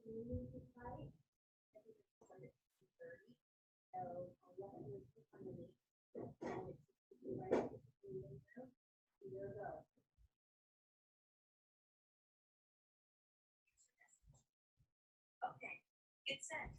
Okay, it's set.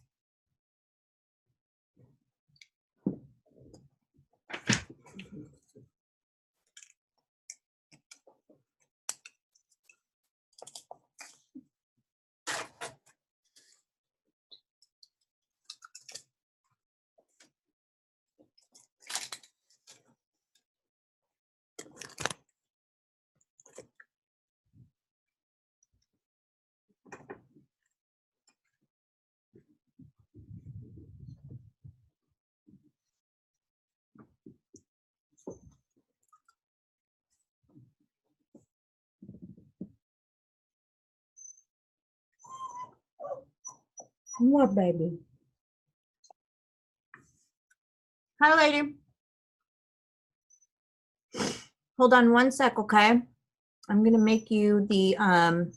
What, baby? Hi, lady. Hold on one sec, okay? I'm gonna make you the Here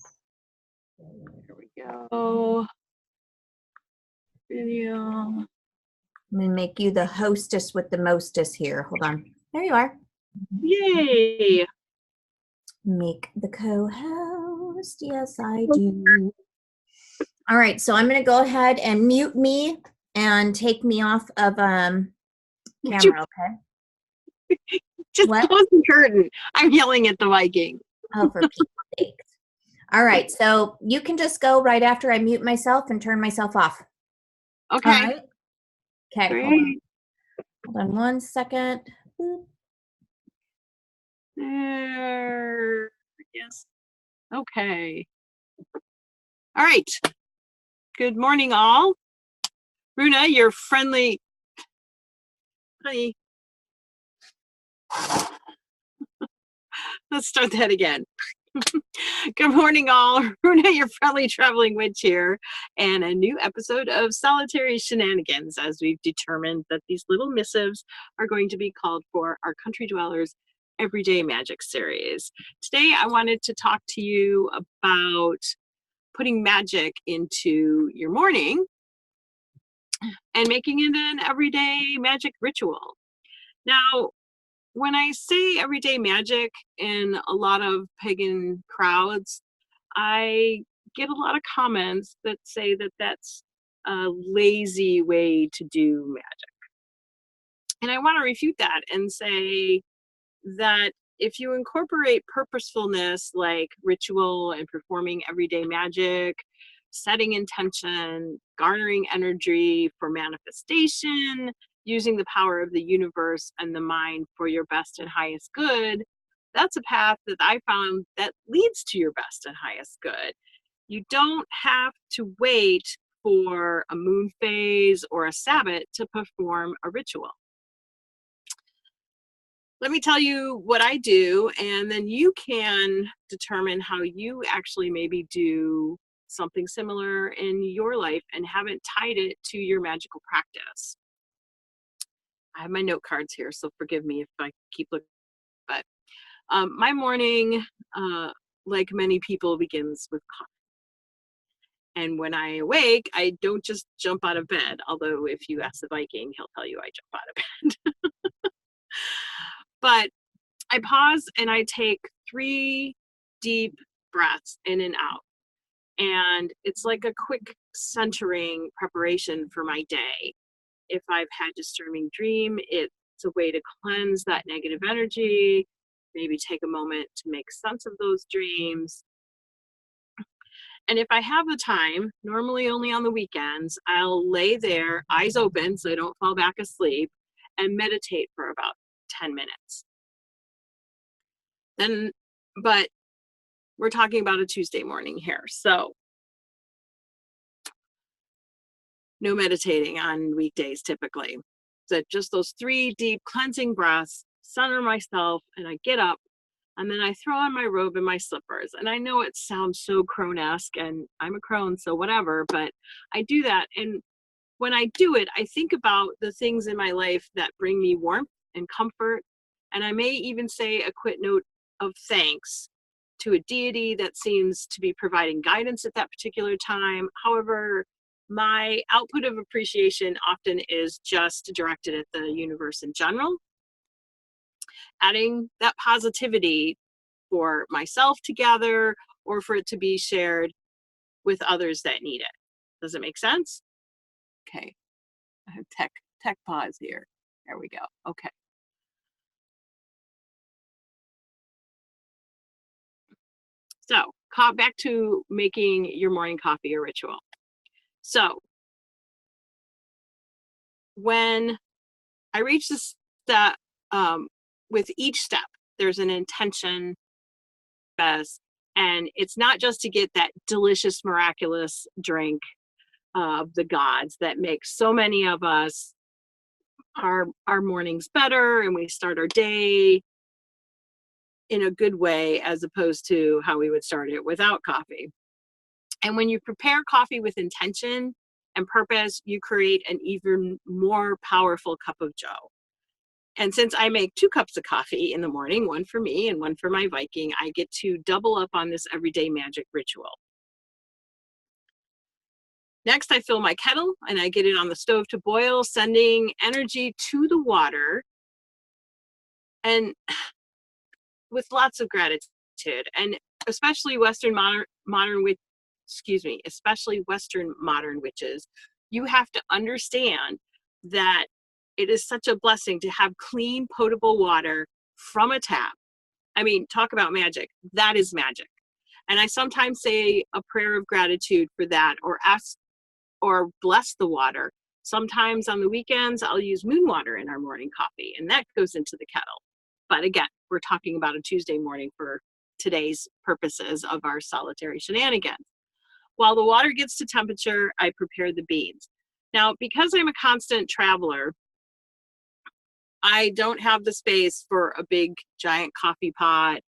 we go. Video. I'm gonna make you the hostess with the mostest here. Hold on. There you are. Yay! Make the co-host. Yes, I do. All right, so I'm gonna go ahead and mute me and take me off of camera, okay? Just What? close the curtain. I'm yelling at the Viking. Oh, for Pete's sake. All right, so you can just go right after I mute myself and turn myself off. Okay. All right. Okay, Great. hold on 1 second. Boop. There. Yes. Okay. All right. Good morning, all. Runa, your friendly honey. Let's start that again. Good morning, all. Runa, your friendly traveling witch here, and a new episode of Solitary Shenanigans, as we've determined that these little missives are going to be called for our Country Dwellers Everyday Magic series. Today, I wanted to talk to you about putting magic into your morning and making it an everyday magic ritual. Now, when I say everyday magic in a lot of pagan crowds, I get a lot of comments that say that that's a lazy way to do magic. And I want to refute that and say that if you incorporate purposefulness like ritual and performing everyday magic, setting intention, garnering energy for manifestation, using the power of the universe and the mind for your best and highest good, that's a path that I found that leads to your best and highest good. You don't have to wait for a moon phase or a Sabbath to perform a ritual. Let me tell you what I do, and then you can determine how you actually maybe do something similar in your life and haven't tied it to your magical practice. I have my note cards here, so forgive me if I keep looking. But my morning, like many people, begins with coffee. And when I awake, I don't just jump out of bed, although if you ask the Viking, he'll tell you I jump out of bed. But I pause and I take 3 deep breaths in and out. And it's like a quick centering preparation for my day. If I've had a disturbing dream, it's a way to cleanse that negative energy, maybe take a moment to make sense of those dreams. And if I have the time, normally only on the weekends, I'll lay there, eyes open so I don't fall back asleep, and meditate for about 10 minutes. Then, but we're talking about a Tuesday morning here, so no meditating on weekdays typically. So just those 3 deep cleansing breaths, center myself, and I get up, and then I throw on my robe and my slippers. And I know it sounds so crone-esque, and I'm a crone, so whatever, but I do that. And when I do it, I think about the things in my life that bring me warmth and comfort. And I may even say a quick note of thanks to a deity that seems to be providing guidance at that particular time. However, my output of appreciation often is just directed at the universe in general, adding that positivity for myself to gather or for it to be shared with others that need it. Does it make sense? Okay. I have tech pause here. There we go. Okay. So, back to making your morning coffee a ritual. So, when I reach this step, with each step, there's an intention, best, and it's not just to get that delicious, miraculous drink of the gods that makes so many of us our mornings better, and we start our day in a good way as opposed to how we would start it without coffee. And when you prepare coffee with intention and purpose, you create an even more powerful cup of joe. And since I make 2 cups of coffee in the morning, one for me and one for my Viking, I get to double up on this everyday magic ritual. Next, I fill my kettle and I get it on the stove to boil, sending energy to the water and with lots of gratitude. And especially especially Western modern witches, you have to understand that it is such a blessing to have clean, potable water from a tap. I mean, talk about magic. That is magic. And I sometimes say a prayer of gratitude for that or ask or bless the water. Sometimes on the weekends, I'll use moon water in our morning coffee, and that goes into the kettle. But again, we're talking about a Tuesday morning for today's purposes of our solitary shenanigans. While the water gets to temperature, I prepare the beans. Now, because I'm a constant traveler, I don't have the space for a big giant coffee pot.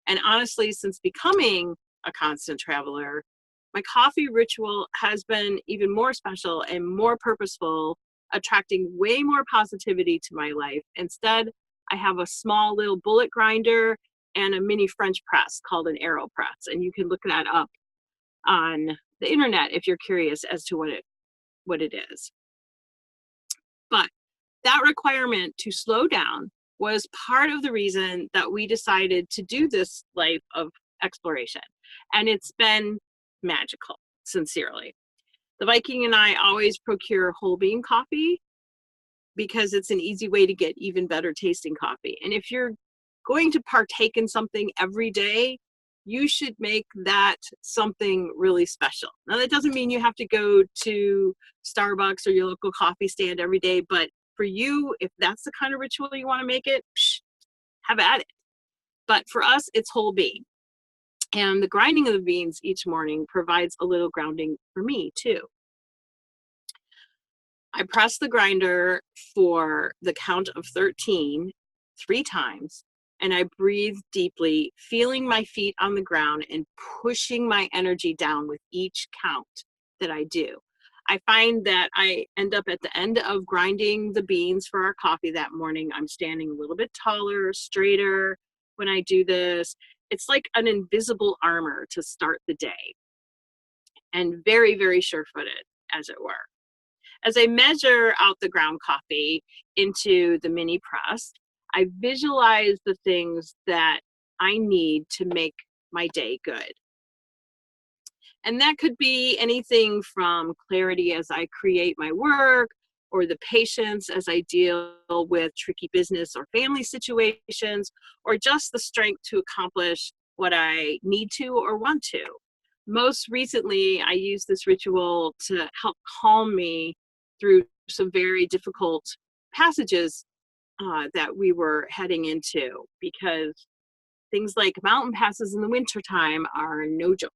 And honestly, since becoming a constant traveler, my coffee ritual has been even more special and more purposeful, attracting way more positivity to my life. Instead, I have a small little bullet grinder and a mini French press called an AeroPress. And you can look that up on the internet if you're curious as to what it is. But that requirement to slow down was part of the reason that we decided to do this life of exploration. And it's been magical, sincerely. The Viking and I always procure whole bean coffee because it's an easy way to get even better tasting coffee. And if you're going to partake in something every day, you should make that something really special. Now, that doesn't mean you have to go to Starbucks or your local coffee stand every day, but for you, if that's the kind of ritual you want to make it, have at it. But for us, it's whole bean. And the grinding of the beans each morning provides a little grounding for me, too. I press the grinder for the count of 13, 3 times, and I breathe deeply, feeling my feet on the ground and pushing my energy down with each count that I do. I find that I end up at the end of grinding the beans for our coffee that morning. I'm standing a little bit taller, straighter when I do this. It's like an invisible armor to start the day, and very, very sure-footed, as it were. As I measure out the ground coffee into the mini press, I visualize the things that I need to make my day good. And that could be anything from clarity as I create my work, or the patience as I deal with tricky business or family situations, or just the strength to accomplish what I need to or want to. Most recently, I use this ritual to help calm me through some very difficult passages that we were heading into, because things like mountain passes in the wintertime are no joke.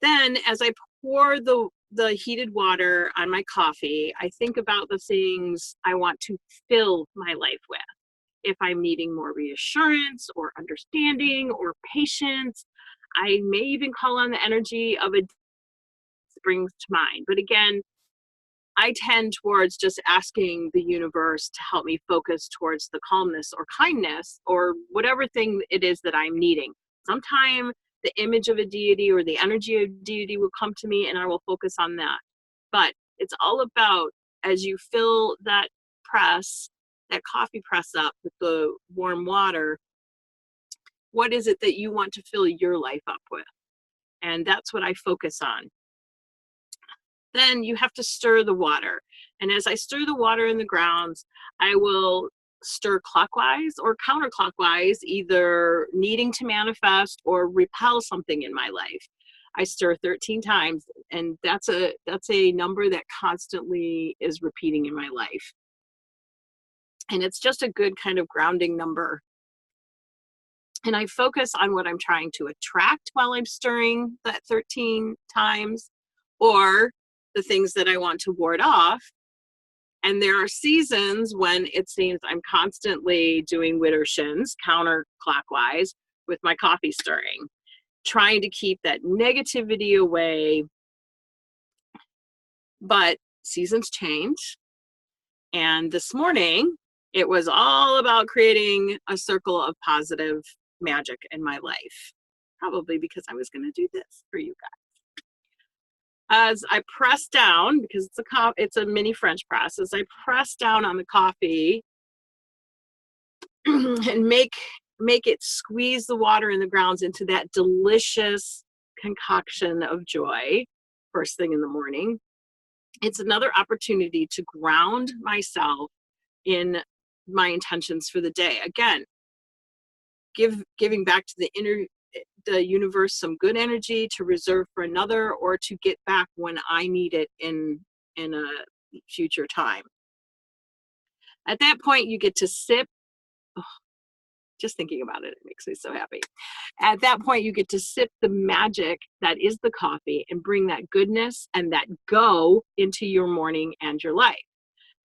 Then, as I pour the heated water on my coffee, I think about the things I want to fill my life with. If I'm needing more reassurance or understanding or patience, I may even call on the energy of a springs to mind. But again, I tend towards just asking the universe to help me focus towards the calmness or kindness or whatever thing it is that I'm needing. Sometimes the image of a deity or the energy of a deity will come to me and I will focus on that. But it's all about, as you fill that press, that coffee press up with the warm water, what is it that you want to fill your life up with? And that's what I focus on. Then you have to stir the water. And as I stir the water in the grounds, I will stir clockwise or counterclockwise, either needing to manifest or repel something in my life. I stir 13 times, and that's a number that constantly is repeating in my life. And it's just a good kind of grounding number. And I focus on what I'm trying to attract while I'm stirring that 13 times, or the things that I want to ward off. And there are seasons when it seems I'm constantly doing widdershins counterclockwise with my coffee stirring, trying to keep that negativity away. But seasons change. And this morning, it was all about creating a circle of positive magic in my life, probably because I was going to do this for you guys. As I press down, because it's a mini French press, as I press down on the coffee and make it squeeze the water in the grounds into that delicious concoction of joy first thing in the morning, it's another opportunity to ground myself in my intentions for the day. Again, giving back to the universe some good energy to reserve for another, or to get back when I need it in a future time. At that point, you get to sip. Oh, just thinking about it, it makes me so happy. At that point, you get to sip the magic that is the coffee and bring that goodness and that go into your morning and your life.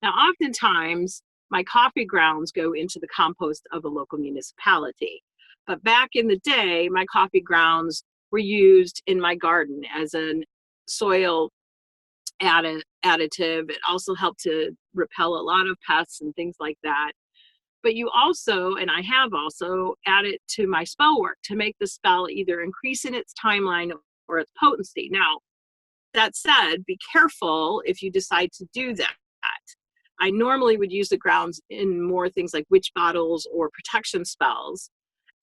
Now, oftentimes, my coffee grounds go into the compost of a local municipality. But back in the day, my coffee grounds were used in my garden as a soil additive. It also helped to repel a lot of pests and things like that. But you also, and I have also, added to my spell work to make the spell either increase in its timeline or its potency. Now, that said, be careful if you decide to do that. I normally would use the grounds in more things like witch bottles or protection spells,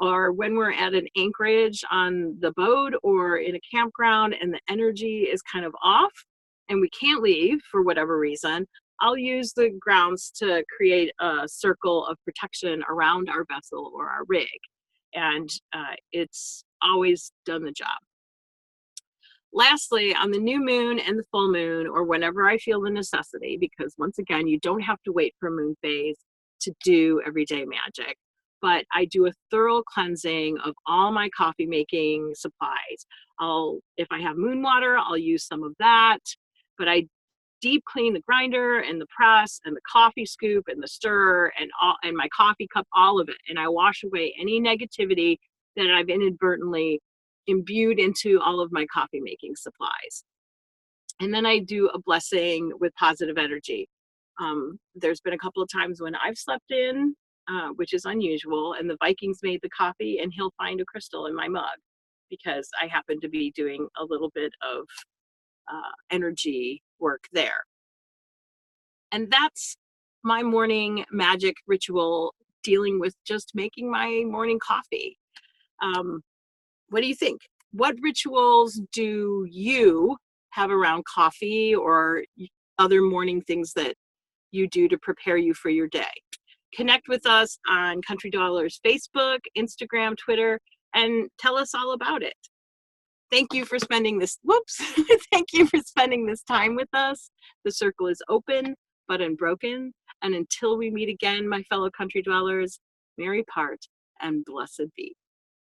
or when we're at an anchorage on the boat or in a campground and the energy is kind of off and we can't leave for whatever reason, I'll use the grounds to create a circle of protection around our vessel or our rig. And it's always done the job. Lastly, on the new moon and the full moon, or whenever I feel the necessity, because once again, you don't have to wait for a moon phase to do everyday magic, but I do a thorough cleansing of all my coffee making supplies. If I have moon water, I'll use some of that, but I deep clean the grinder and the press and the coffee scoop and the stirrer and my coffee cup, all of it. And I wash away any negativity that I've inadvertently imbued into all of my coffee making supplies. And then I do a blessing with positive energy. There's been a couple of times when I've slept in, which is unusual, and the Vikings made the coffee and he'll find a crystal in my mug because I happen to be doing a little bit of energy work there. And that's my morning magic ritual, dealing with just making my morning coffee. What do you think? What rituals do you have around coffee or other morning things that you do to prepare you for your day? Connect with us on Country Dollars Facebook, Instagram, Twitter, and tell us all about it. Thank you for spending this, thank you for spending this time with us. The circle is open but unbroken. And until we meet again, my fellow country dwellers, merry part and blessed be.